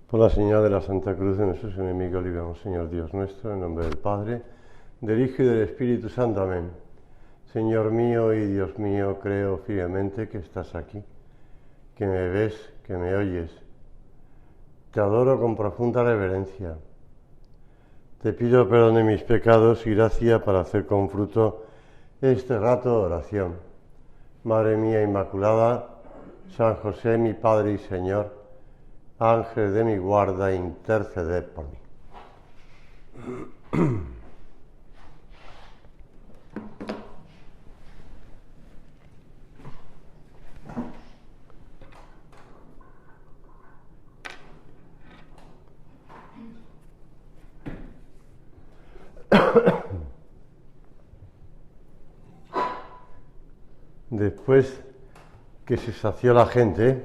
Por la señal de la Santa Cruz de nuestros enemigos, líbranos, Señor Dios nuestro, en nombre del Padre, del Hijo y del Espíritu Santo. Amén. Señor mío y Dios mío, creo firmemente que estás aquí, que me ves, que me oyes. Te adoro con profunda reverencia. Te pido perdón de mis pecados y gracia para hacer con fruto este rato de oración. Madre mía Inmaculada, San José, mi Padre y Señor, Ángel de mi guarda, interceded por mí. Después que se sació la gente,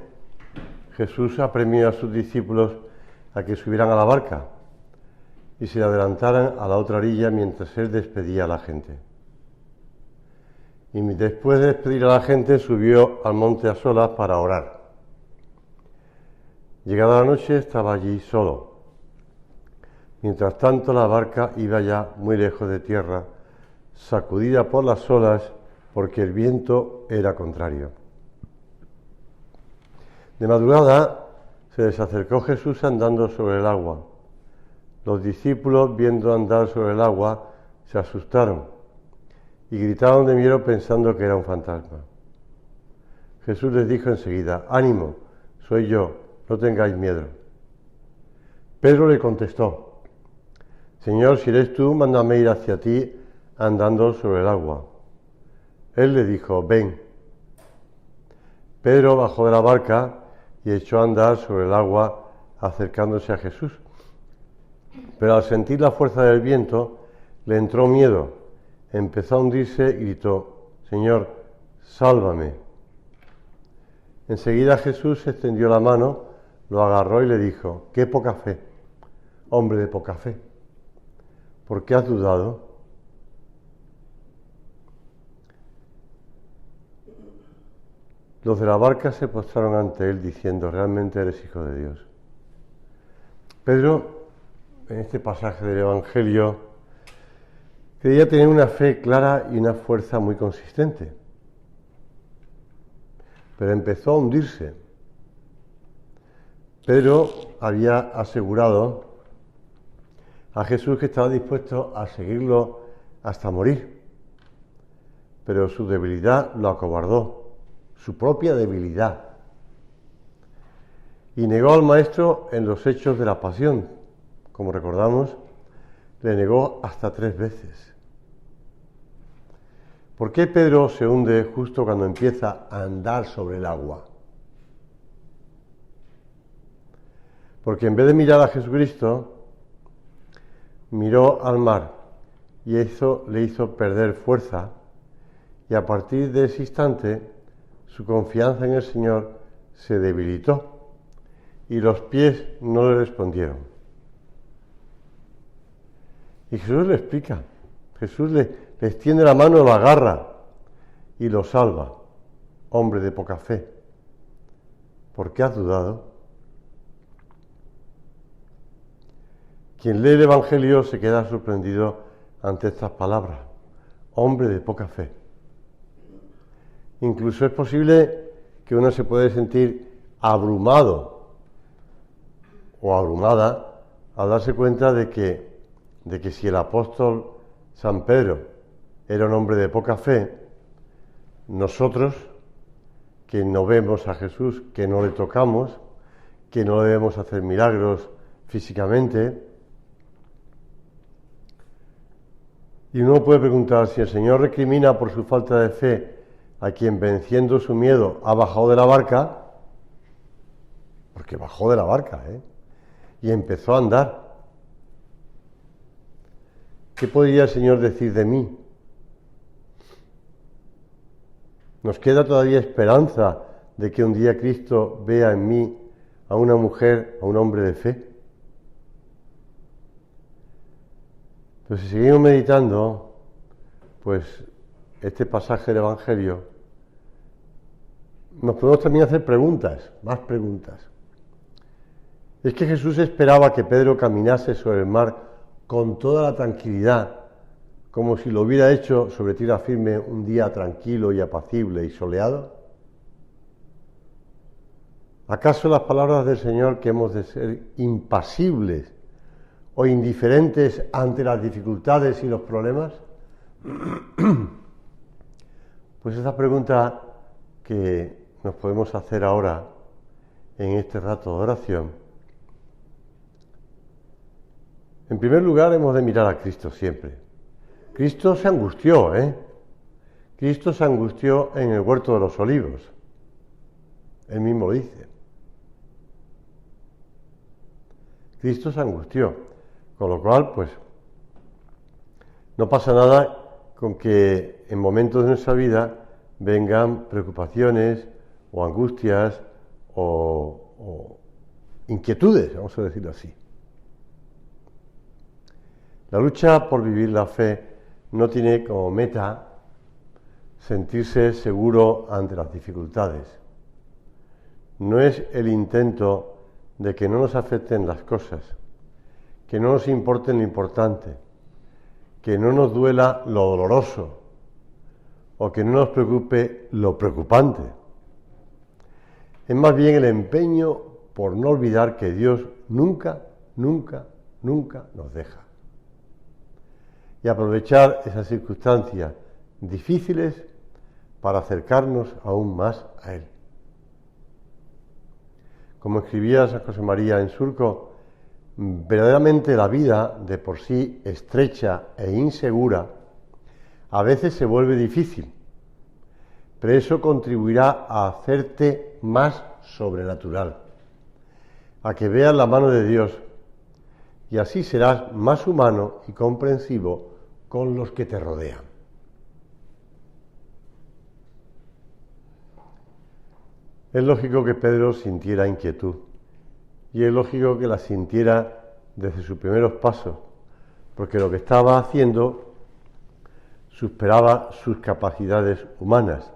Jesús apremió a sus discípulos a que subieran a la barca y se adelantaran a la otra orilla mientras él despedía a la gente. Y después de despedir a la gente, subió al monte a solas para orar. Llegada la noche, estaba allí solo. Mientras tanto, la barca iba ya muy lejos de tierra, sacudida por las olas, porque el viento era contrario. De madrugada se les acercó Jesús andando sobre el agua. Los discípulos, viendo andar sobre el agua, se asustaron y gritaron de miedo pensando que era un fantasma. Jesús les dijo enseguida: «Ánimo, soy yo, no tengáis miedo». Pedro le contestó: «Señor, si eres tú, mándame ir hacia ti andando sobre el agua». Él le dijo: «Ven». Pedro bajó de la barca y echó a andar sobre el agua acercándose a Jesús. Pero al sentir la fuerza del viento, le entró miedo, empezó a hundirse y gritó: «Señor, sálvame». Enseguida Jesús extendió la mano, lo agarró y le dijo: «Qué poca fe, hombre de poca fe, ¿por qué has dudado?». Los de la barca se postraron ante él diciendo: «Realmente eres hijo de Dios». Pedro, en este pasaje del Evangelio, creía tener una fe clara y una fuerza muy consistente, pero empezó a hundirse. Pedro había asegurado a Jesús que estaba dispuesto a seguirlo hasta morir, pero su debilidad lo acobardó, su propia debilidad, y negó al Maestro en los hechos de la pasión. Como recordamos, le negó hasta 3 veces. ¿Por qué Pedro se hunde justo cuando empieza a andar sobre el agua? Porque en vez de mirar a Jesucristo, miró al mar y eso le hizo perder fuerza, y a partir de ese instante su confianza en el Señor se debilitó y los pies no le respondieron. Y Jesús le explica, Jesús le extiende la mano, lo agarra y lo salva. «Hombre de poca fe, ¿por qué has dudado?». Quien lee el Evangelio se queda sorprendido ante estas palabras: «Hombre de poca fe». Incluso es posible que uno se puede sentir abrumado o abrumada al darse cuenta de que si el apóstol San Pedro era un hombre de poca fe, nosotros, que no vemos a Jesús, que no le tocamos, que no le debemos hacer milagros físicamente, y uno puede preguntar si el Señor recrimina por su falta de fe a quien, venciendo su miedo, ha bajado de la barca, porque bajó de la barca, y empezó a andar. ¿Qué podría el Señor decir de mí? ¿Nos queda todavía esperanza de que un día Cristo vea en mí a una mujer, a un hombre de fe? Pero si seguimos meditando, pues este pasaje del Evangelio, nos podemos también hacer preguntas, más preguntas. Es que Jesús esperaba que Pedro caminase sobre el mar con toda la tranquilidad, como si lo hubiera hecho sobre tierra firme un día tranquilo y apacible y soleado. ¿Acaso las palabras del Señor, que hemos de ser impasibles o indiferentes ante las dificultades y los problemas? Pues esa pregunta que nos podemos hacer ahora en este rato de oración. En primer lugar, hemos de mirar a Cristo siempre. Cristo se angustió, Cristo se angustió en el huerto de los olivos. Él mismo lo dice. Cristo se angustió, con lo cual, pues, no pasa nada con que en momentos de nuestra vida vengan preocupaciones o angustias o inquietudes, vamos a decirlo así. La lucha por vivir la fe no tiene como meta sentirse seguro ante las dificultades. No es el intento de que no nos afecten las cosas, que no nos importe lo importante, que no nos duela lo doloroso o que no nos preocupe lo preocupante. Es más bien el empeño por no olvidar que Dios nunca, nunca, nunca nos deja. Y aprovechar esas circunstancias difíciles para acercarnos aún más a Él. Como escribía San José María en Surco, verdaderamente la vida, de por sí estrecha e insegura, a veces se vuelve difícil, pero eso contribuirá a hacerte más sobrenatural, a que veas la mano de Dios, y así serás más humano y comprensivo con los que te rodean. Es lógico que Pedro sintiera inquietud, y es lógico que la sintiera desde sus primeros pasos, porque lo que estaba haciendo superaba sus capacidades humanas,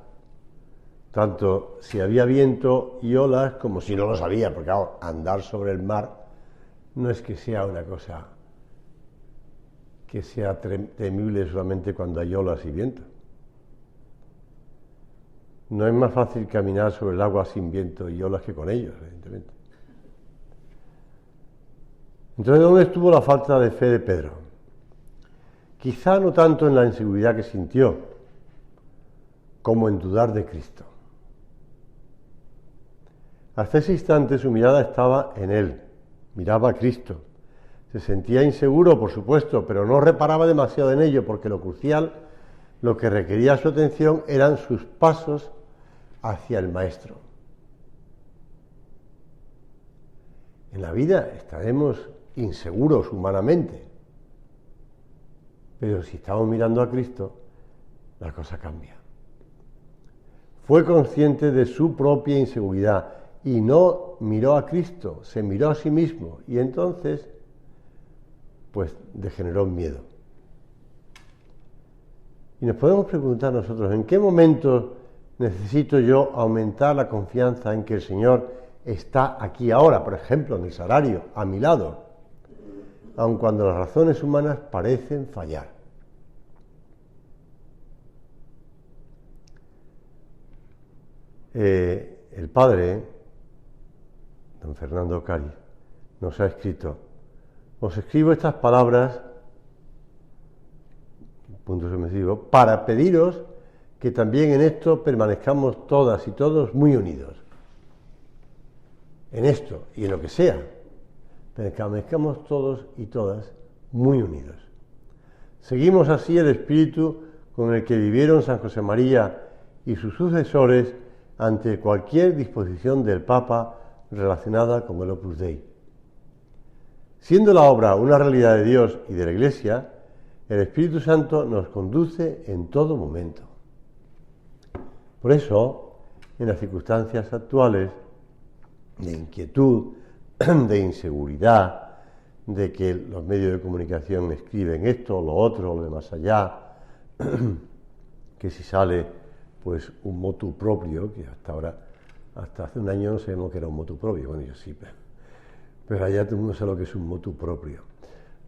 tanto si había viento y olas como si no lo sabía, porque claro, andar sobre el mar no es que sea una cosa que sea temible solamente cuando hay olas y viento. No es más fácil caminar sobre el agua sin viento y olas que con ellos, evidentemente. Entonces, ¿dónde estuvo la falta de fe de Pedro? Quizá no tanto en la inseguridad que sintió, como en dudar de Cristo. Hasta ese instante su mirada estaba en Él, miraba a Cristo. Se sentía inseguro, por supuesto, pero no reparaba demasiado en ello, porque lo crucial, lo que requería su atención, eran sus pasos hacia el Maestro. En la vida estaremos inseguros humanamente, pero si estamos mirando a Cristo, la cosa cambia. Fue consciente de su propia inseguridad y no miró a Cristo, se miró a sí mismo y entonces pues degeneró en miedo. Y nos podemos preguntar nosotros, ¿en qué momento necesito yo aumentar la confianza en que el Señor está aquí ahora, por ejemplo, en el sagrario, a mi lado, aun cuando las razones humanas parecen fallar? El padre, don Fernando Cari, nos ha escrito: os escribo estas palabras, punto sucesivo, para pediros que también en esto permanezcamos todas y todos muy unidos. En esto y en lo que sea, permanezcamos todos y todas muy unidos. Seguimos así el espíritu con el que vivieron San José María y sus sucesores ante cualquier disposición del Papa relacionada con el Opus Dei. Siendo la obra una realidad de Dios y de la Iglesia, el Espíritu Santo nos conduce en todo momento. Por eso, en las circunstancias actuales de inquietud, de inseguridad, de que los medios de comunicación escriben esto, lo otro, lo de más allá, que si sale pues un motu propio, que hasta ahora, hasta hace un año no sabemos que era un motu propio, bueno, yo sí, Pero allá todo el mundo sabe lo que es un motu propio.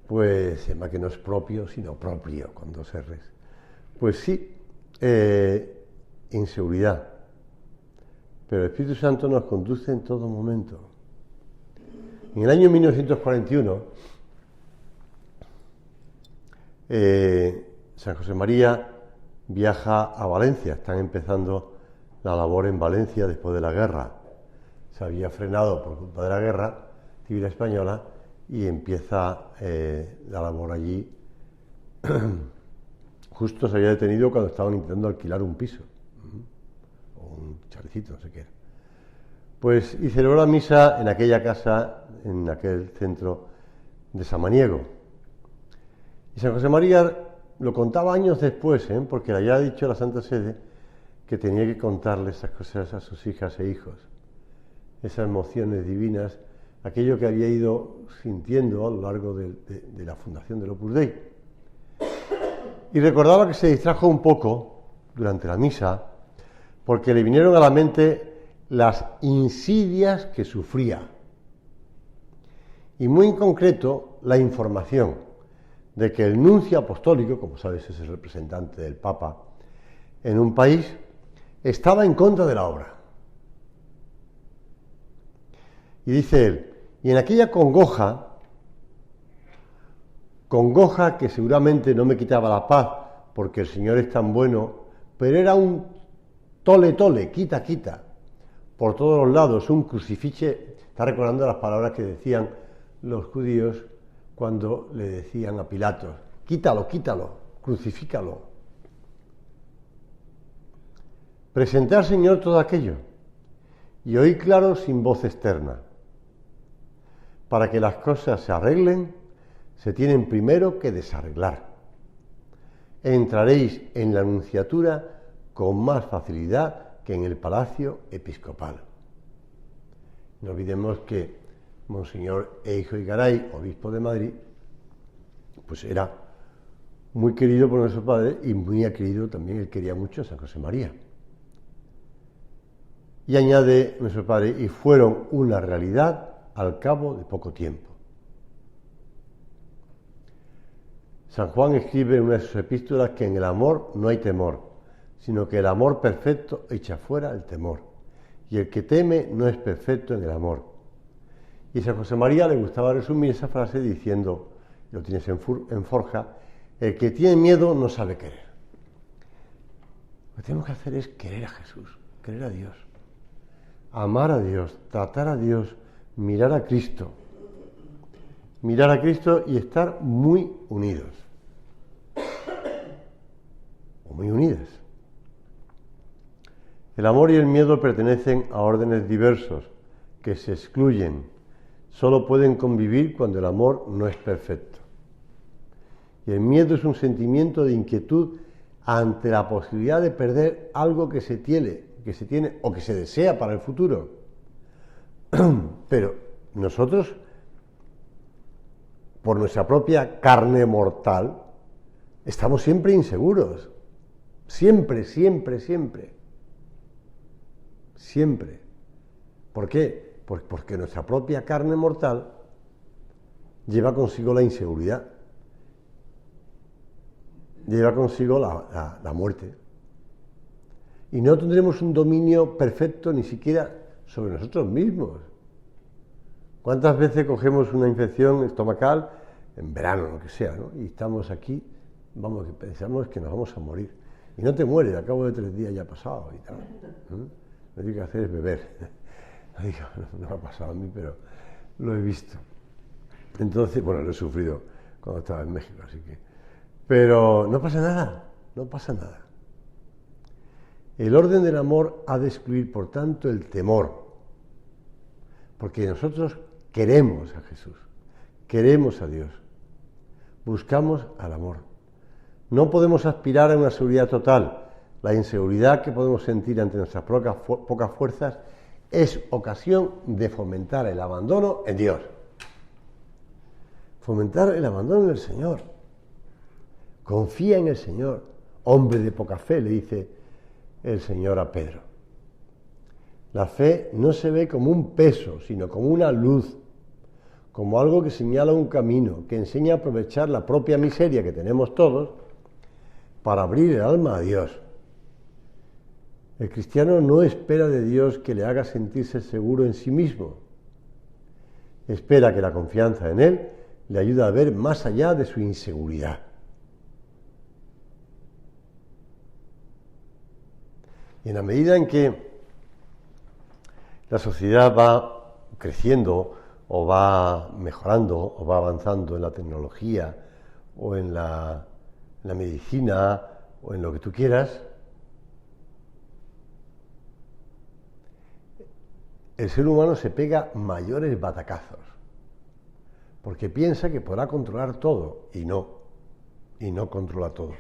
Pues, además que no es propio, sino propio, con dos R's. Pues sí, inseguridad. Pero el Espíritu Santo nos conduce en todo momento. En el año 1941, San José María viaja a Valencia. Están empezando la labor en Valencia después de la guerra. Se había frenado por culpa de la guerra civil española y empieza la labor allí. Justo se había detenido cuando estaban intentando alquilar un piso o un chalecito, no sé qué era. Pues y celebró la misa en aquella casa, en aquel centro de Samaniego. Y San José María lo contaba años después, porque le había dicho la Santa Sede que tenía que contarle esas cosas a sus hijas e hijos, esas emociones divinas, aquello que había ido sintiendo a lo largo de la fundación del Opus Dei. Y recordaba que se distrajo un poco durante la misa porque le vinieron a la mente las insidias que sufría. Y muy en concreto la información de que el nuncio apostólico, como sabes es el representante del Papa en un país, estaba en contra de la obra. Y dice él, y en aquella congoja que seguramente no me quitaba la paz, porque el Señor es tan bueno, pero era un tole, quita, por todos los lados, un crucifiche. Está recordando las palabras que decían los judíos cuando le decían a Pilatos, quítalo, crucifícalo. Presenté al Señor todo aquello, y oí claro sin voz externa. Para que las cosas se arreglen, se tienen primero que desarreglar. Entraréis en la nunciatura con más facilidad que en el palacio episcopal. No olvidemos que Monseñor Eijo Igaray, obispo de Madrid, pues era muy querido por nuestro padre y muy querido también, él quería mucho a San José María. Y añade nuestro padre, y fueron una realidad al cabo de poco tiempo. San Juan escribe en una de sus epístolas que en el amor no hay temor, sino que el amor perfecto echa fuera el temor, y el que teme no es perfecto en el amor. Y a San José María le gustaba resumir esa frase diciendo, lo tienes en Forja, el que tiene miedo no sabe querer. Lo que tenemos que hacer es querer a Jesús, querer a Dios, amar a Dios, tratar a Dios, mirar a Cristo y estar muy unidos o muy unidas. El amor y el miedo pertenecen a órdenes diversos que se excluyen. Solo pueden convivir cuando el amor no es perfecto. Y el miedo es un sentimiento de inquietud ante la posibilidad de perder algo que se tiene o que se desea para el futuro. Pero nosotros, por nuestra propia carne mortal, estamos siempre inseguros. Siempre. ¿Por qué? Pues porque nuestra propia carne mortal lleva consigo la inseguridad, lleva consigo la muerte. Y no tendremos un dominio perfecto ni siquiera sobre nosotros mismos. ¿Cuántas veces cogemos una infección estomacal en verano, lo que sea, ¿no? Y estamos aquí, que pensamos que nos vamos a morir. Y no te mueres, al cabo de 3 días ya ha pasado y tal. Lo que hay que hacer es beber. No me ha pasado a mí, pero lo he visto. Entonces, bueno, lo he sufrido cuando estaba en México, así que... Pero no pasa nada. El orden del amor ha de excluir, por tanto, el temor. Porque nosotros queremos a Jesús, queremos a Dios, buscamos al amor. No podemos aspirar a una seguridad total. La inseguridad que podemos sentir ante nuestras pocas fuerzas es ocasión de fomentar el abandono en Dios. Fomentar el abandono en el Señor. Confía en el Señor. Hombre de poca fe, le dice el Señor a Pedro. La fe no se ve como un peso, sino como una luz. como algo que señala un camino, que enseña a aprovechar la propia miseria que tenemos todos para abrir el alma a Dios. El cristiano no espera de Dios que le haga sentirse seguro en sí mismo. Espera que la confianza en Él le ayude a ver más allá de su inseguridad. Y en la medida en que la sociedad va creciendo o va mejorando o va avanzando en la tecnología o en la medicina o en lo que tú quieras, el ser humano se pega mayores batacazos porque piensa que podrá controlar todo y no controla todo.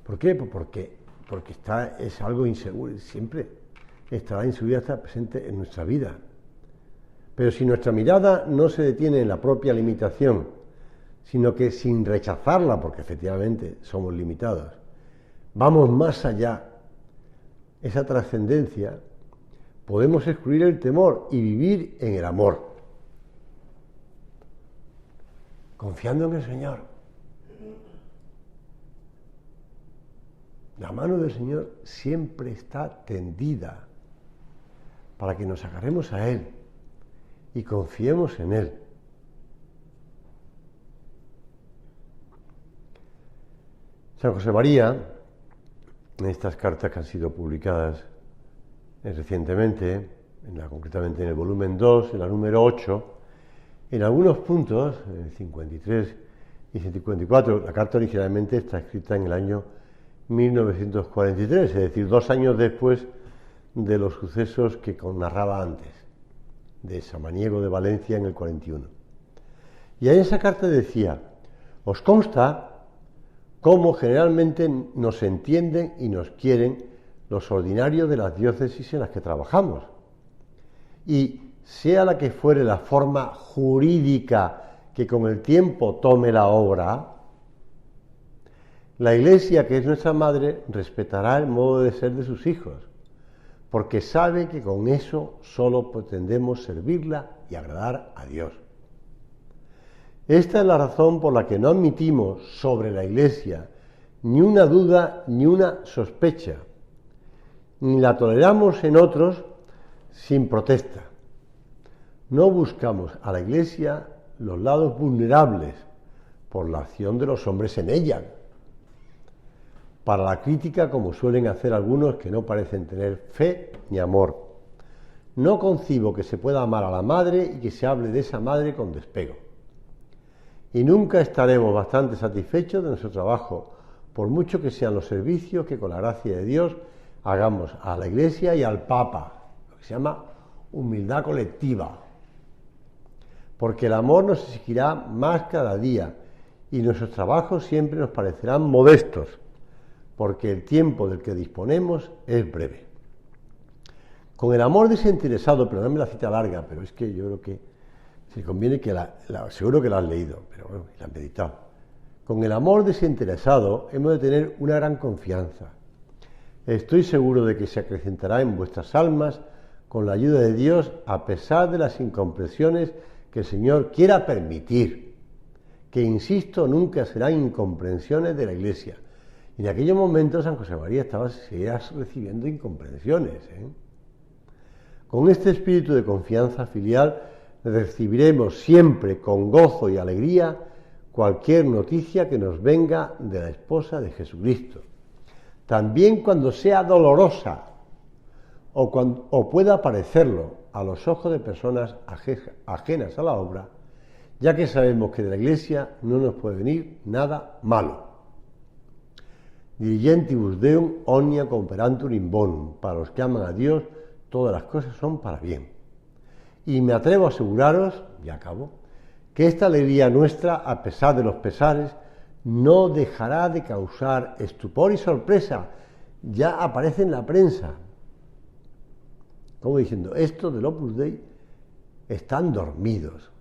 ¿Por qué? Pues porque es algo inseguro, siempre estará inseguro, está presente en nuestra vida. Pero si nuestra mirada no se detiene en la propia limitación, sino que sin rechazarla, porque efectivamente somos limitados, vamos más allá, esa trascendencia, podemos excluir el temor y vivir en el amor, confiando en el Señor. La mano del Señor siempre está tendida para que nos agarremos a Él y confiemos en Él. San José María, en estas cartas que han sido publicadas recientemente, concretamente en el volumen 2, en la número 8, en algunos puntos, 53 y 54, la carta originalmente está escrita en el año 1943, es decir, 2 años después de los sucesos que narraba antes, de Samaniego de Valencia en el 41. Y en esa carta decía: os consta cómo generalmente nos entienden y nos quieren los ordinarios de las diócesis en las que trabajamos. Y sea la que fuere la forma jurídica que con el tiempo tome la obra, la Iglesia, que es nuestra madre, respetará el modo de ser de sus hijos, porque sabe que con eso solo pretendemos servirla y agradar a Dios. Esta es la razón por la que no admitimos sobre la Iglesia ni una duda ni una sospecha, ni la toleramos en otros sin protesta. No buscamos a la Iglesia los lados vulnerables por la acción de los hombres en ella, para la crítica como suelen hacer algunos que no parecen tener fe ni amor. No concibo que se pueda amar a la madre y que se hable de esa madre con despego. Y nunca estaremos bastante satisfechos de nuestro trabajo, por mucho que sean los servicios que con la gracia de Dios hagamos a la Iglesia y al Papa, lo que se llama humildad colectiva. Porque el amor nos exigirá más cada día y nuestros trabajos siempre nos parecerán modestos, porque el tiempo del que disponemos es breve. Con el amor desinteresado, perdóname la cita larga, pero es que yo creo que se conviene que seguro que la has leído, pero bueno, la has meditado. Con el amor desinteresado hemos de tener una gran confianza. Estoy seguro de que se acrecentará en vuestras almas con la ayuda de Dios, a pesar de las incomprensiones que el Señor quiera permitir, que, insisto, nunca serán incomprensiones de la Iglesia. Y en aquellos momentos San José María seguía recibiendo incomprensiones. Con este espíritu de confianza filial recibiremos siempre con gozo y alegría cualquier noticia que nos venga de la esposa de Jesucristo, también cuando sea dolorosa o pueda parecerlo a los ojos de personas ajenas a la obra, ya que sabemos que de la Iglesia no nos puede venir nada malo. Diligentibus Deum omnia cooperantur in bonum. Para los que aman a Dios, todas las cosas son para bien. Y me atrevo a aseguraros, ya acabo, que esta alegría nuestra, a pesar de los pesares, no dejará de causar estupor y sorpresa. Ya aparece en la prensa, como diciendo, estos del Opus Dei están dormidos.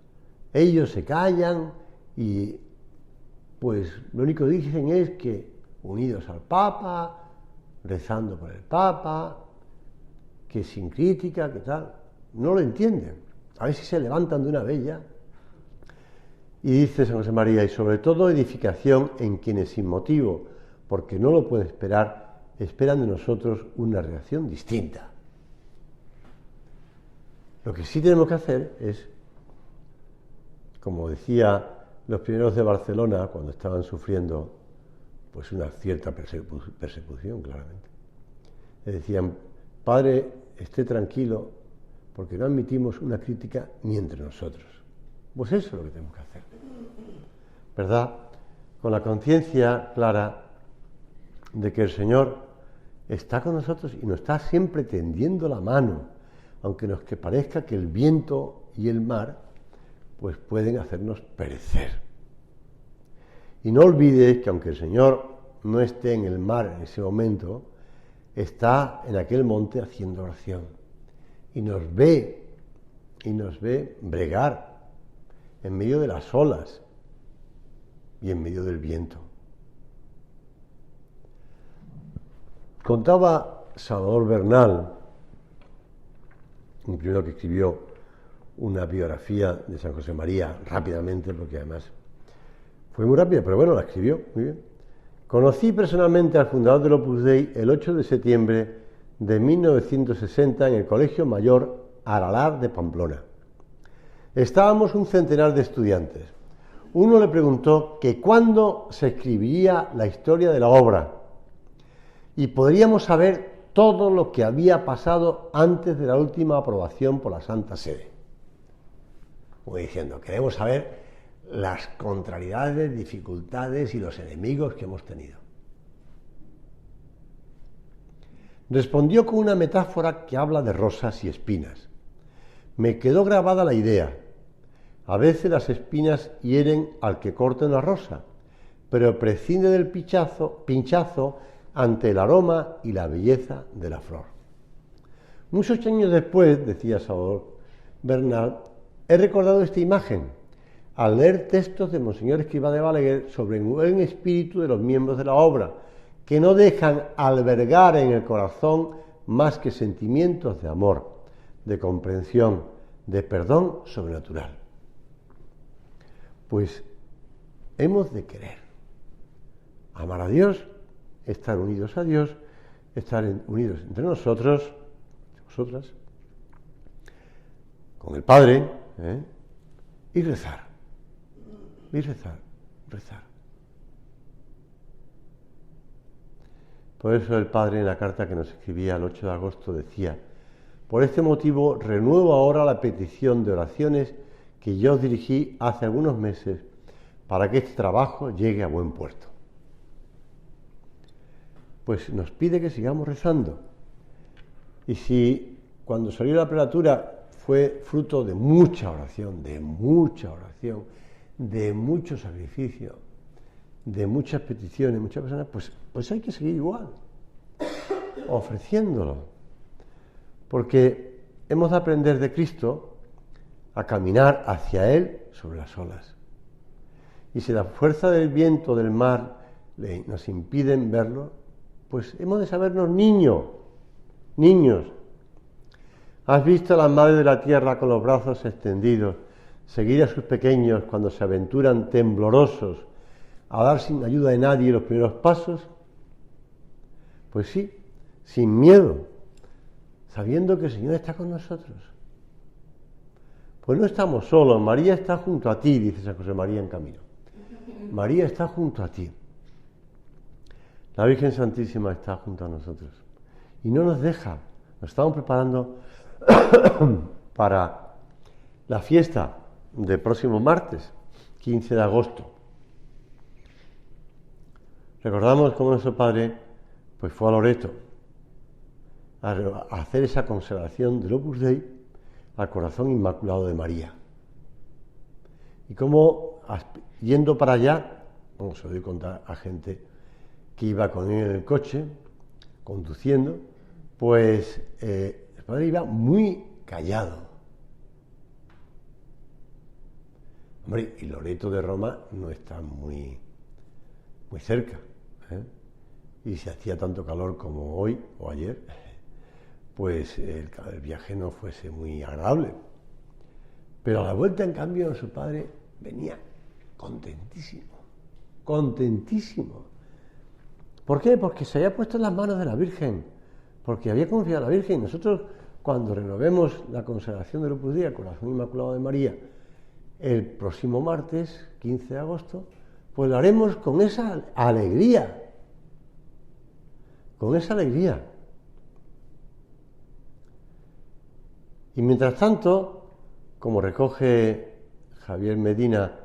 Ellos se callan y pues lo único que dicen es que unidos al Papa, rezando por el Papa, que sin crítica, que tal. no lo entienden. A ver si se levantan de una vez ya. Y dice San José María, y sobre todo edificación en quienes sin motivo, porque no lo pueden esperar, esperan de nosotros una reacción distinta. Lo que sí tenemos que hacer es, como decía los primeros de Barcelona, cuando estaban sufriendo pues una cierta persecución, claramente. Le decían, Padre, esté tranquilo, porque no admitimos una crítica ni entre nosotros. Pues eso es lo que tenemos que hacer, ¿verdad? Con la conciencia clara de que el Señor está con nosotros y nos está siempre tendiendo la mano, aunque nos que parezca que el viento y el mar pues pueden hacernos perecer. Y no olvides que aunque el Señor no esté en el mar en ese momento, está en aquel monte haciendo oración y nos ve bregar en medio de las olas y en medio del viento. Contaba Salvador Bernal, un primero que escribió una biografía de San José María rápidamente, porque además fue muy rápida, pero bueno, la escribió muy bien. Conocí personalmente al fundador del Opus Dei el 8 de septiembre de 1960 en el Colegio Mayor Aralar de Pamplona. Estábamos un centenar de estudiantes. Uno le preguntó que cuándo se escribiría la historia de la obra y podríamos saber todo lo que había pasado antes de la última aprobación por la Santa Sede. Como diciendo, queremos saber las contrariedades, dificultades y los enemigos que hemos tenido. Respondió con una metáfora que habla de rosas y espinas. Me quedó grabada la idea. A veces las espinas hieren al que corta una rosa, pero prescinde del pinchazo ante el aroma y la belleza de la flor. Muchos años después, decía Salvador Bernal, he recordado esta imagen al leer textos de Monseñor Escrivá de Balaguer sobre el buen espíritu de los miembros de la obra, que no dejan albergar en el corazón más que sentimientos de amor, de comprensión, de perdón sobrenatural. Pues hemos de querer amar a Dios, estar unidos a Dios, estar unidos entre nosotros, nosotras, con el Padre, y rezar. Y rezar. Por eso el Padre en la carta que nos escribía el 8 de agosto decía, por este motivo renuevo ahora la petición de oraciones que yo os dirigí hace algunos meses para que este trabajo llegue a buen puerto. Pues nos pide que sigamos rezando. Y si cuando salió la prelatura fue fruto de mucha oración, de mucho sacrificio, de muchas peticiones, muchas personas, pues hay que seguir igual, ofreciéndolo. Porque hemos de aprender de Cristo a caminar hacia Él sobre las olas. Y si la fuerza del viento, del mar, nos impiden verlo, pues hemos de sabernos niños. ¿Has visto a las madres de la tierra con los brazos extendidos seguir a sus pequeños cuando se aventuran temblorosos a dar sin ayuda de nadie los primeros pasos? Pues sí, sin miedo, sabiendo que el Señor está con nosotros. Pues no estamos solos, María está junto a ti, dice San José María en Camino. María está junto a ti. La Virgen Santísima está junto a nosotros. Y no nos deja. Nos estamos preparando para la fiesta del próximo martes, 15 de agosto. Recordamos cómo nuestro Padre pues fue a Loreto a hacer esa consagración del Opus Dei al corazón inmaculado de María. Y cómo, yendo para allá, se lo doy contar a gente que iba con él en el coche, conduciendo, pues el Padre iba muy callado. Hombre, y Loreto de Roma no está muy cerca, ¿eh? Y si hacía tanto calor como hoy o ayer, pues el viaje no fuese muy agradable. Pero a la vuelta, en cambio, su padre venía contentísimo, contentísimo. ¿Por qué? Porque se había puesto en las manos de la Virgen, porque había confiado en la Virgen. Nosotros, cuando renovemos la consagración del Opus Dei al Corazón Inmaculado de María, el próximo martes, 15 de agosto, pues lo haremos con esa alegría, con esa alegría. Y mientras tanto, como recoge Javier Medina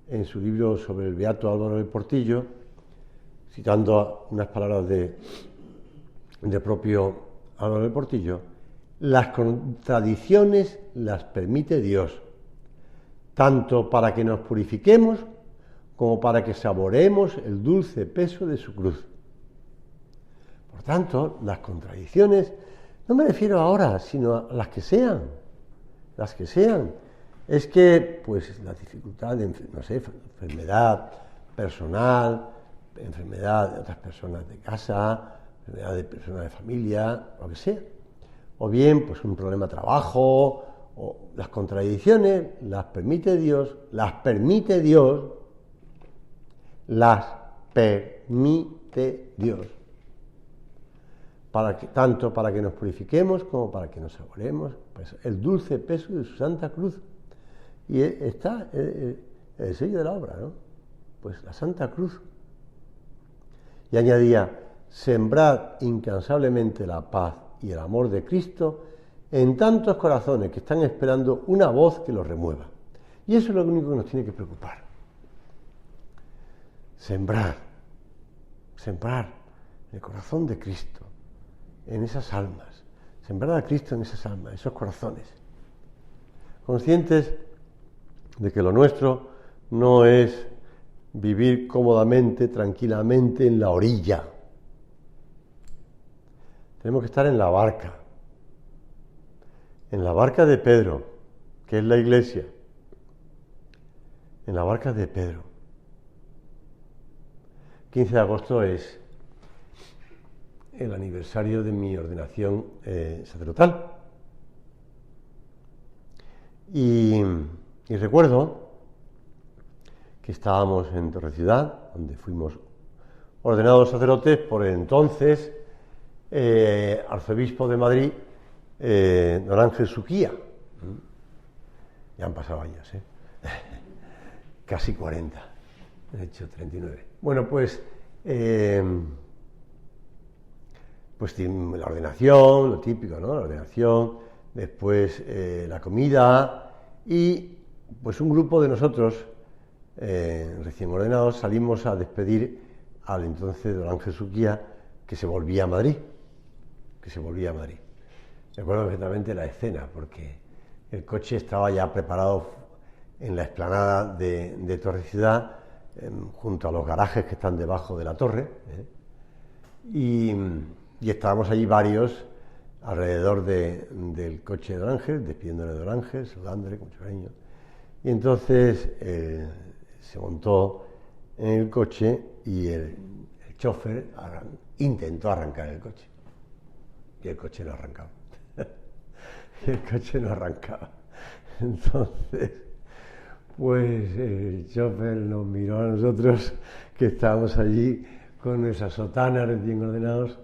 en su libro sobre el beato Álvaro del Portillo, citando unas palabras de propio Álvaro del Portillo, las contradicciones las permite Dios, tanto para que nos purifiquemos como para que saboreemos el dulce peso de su cruz. Por tanto, las contradicciones, no me refiero ahora, sino a las que sean, es que, pues, la dificultad de, no sé, enfermedad personal, enfermedad de otras personas de casa, enfermedad de personas de familia, lo que sea, o bien, pues, un problema de trabajo, o las contradicciones las permite Dios, tanto para que nos purifiquemos como para que nos saboreemos, pues, el dulce peso de su Santa Cruz. Y está el sello de la obra, ¿no? Pues la Santa Cruz. Y añadía: sembrad incansablemente la paz y el amor de Cristo en tantos corazones que están esperando una voz que los remueva. Y eso es lo único que nos tiene que preocupar. Sembrar el corazón de Cristo en esas almas, sembrar a Cristo en esas almas, esos corazones, conscientes de que lo nuestro no es vivir cómodamente, tranquilamente en la orilla. Tenemos que estar en la barca de Pedro, que es la Iglesia, en la barca de Pedro. 15 de agosto es el aniversario de mi ordenación sacerdotal. Y recuerdo que estábamos en Torreciudad, donde fuimos ordenados sacerdotes por el entonces arzobispo de Madrid, don Ángel Suquía. Ya han pasado años, casi 40, de hecho 39. Bueno, pues la ordenación, lo típico, ¿no? La ordenación, después la comida, y pues un grupo de nosotros, recién ordenados, salimos a despedir al entonces don Ángel Suquía, que se volvía a Madrid. Recuerdo perfectamente la escena, porque el coche estaba ya preparado en la explanada de Torreciudad, junto a los garajes que están debajo de la torre, y estábamos allí varios alrededor del coche de don Ángel, despidiéndole de don Ángel, saludándole con mucho cariño. Y entonces se montó en el coche y el chofer intentó arrancar el coche. Y el coche no arrancaba. Entonces, pues el chofer nos miró a nosotros, que estábamos allí con nuesas sotanas recién ordenados,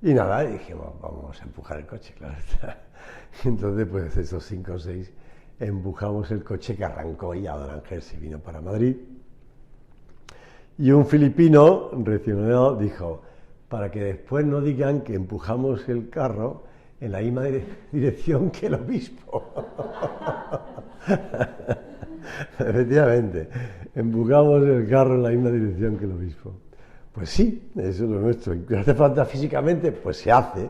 y nada, dijimos, vamos a empujar el coche, claro está. Entonces, pues esos 5 o 6 empujamos el coche, que arrancó, y ya don Ángel se vino para Madrid. Y un filipino recién ordenado dijo: para que después no digan que empujamos el carro en la misma dirección que el obispo. Efectivamente, empujamos el carro en la misma dirección que el obispo. Pues sí, eso es lo nuestro. ¿Qué hace falta físicamente? Pues se hace,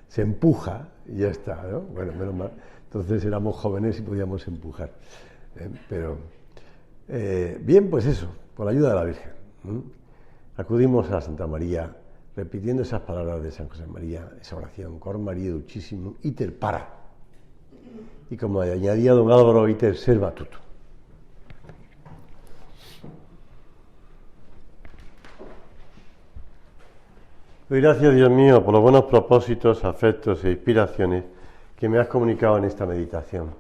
se empuja y ya está, ¿no? Bueno, menos mal. Entonces éramos jóvenes y podíamos empujar. Pero, bien, pues eso, por la ayuda de la Virgen. Acudimos a Santa María, repitiendo esas palabras de San José María, esa oración: Cor María Dulcissimum, iter para. Y como añadía don Álvaro, iter serva tutum. Doy gracias, Dios mío, por los buenos propósitos, afectos e inspiraciones que me has comunicado en esta meditación.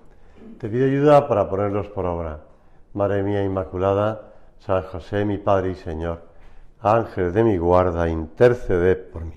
Te pido ayuda para ponerlos por obra. Madre mía Inmaculada, San José, mi Padre y Señor, Ángel de mi guarda, interceded por mí.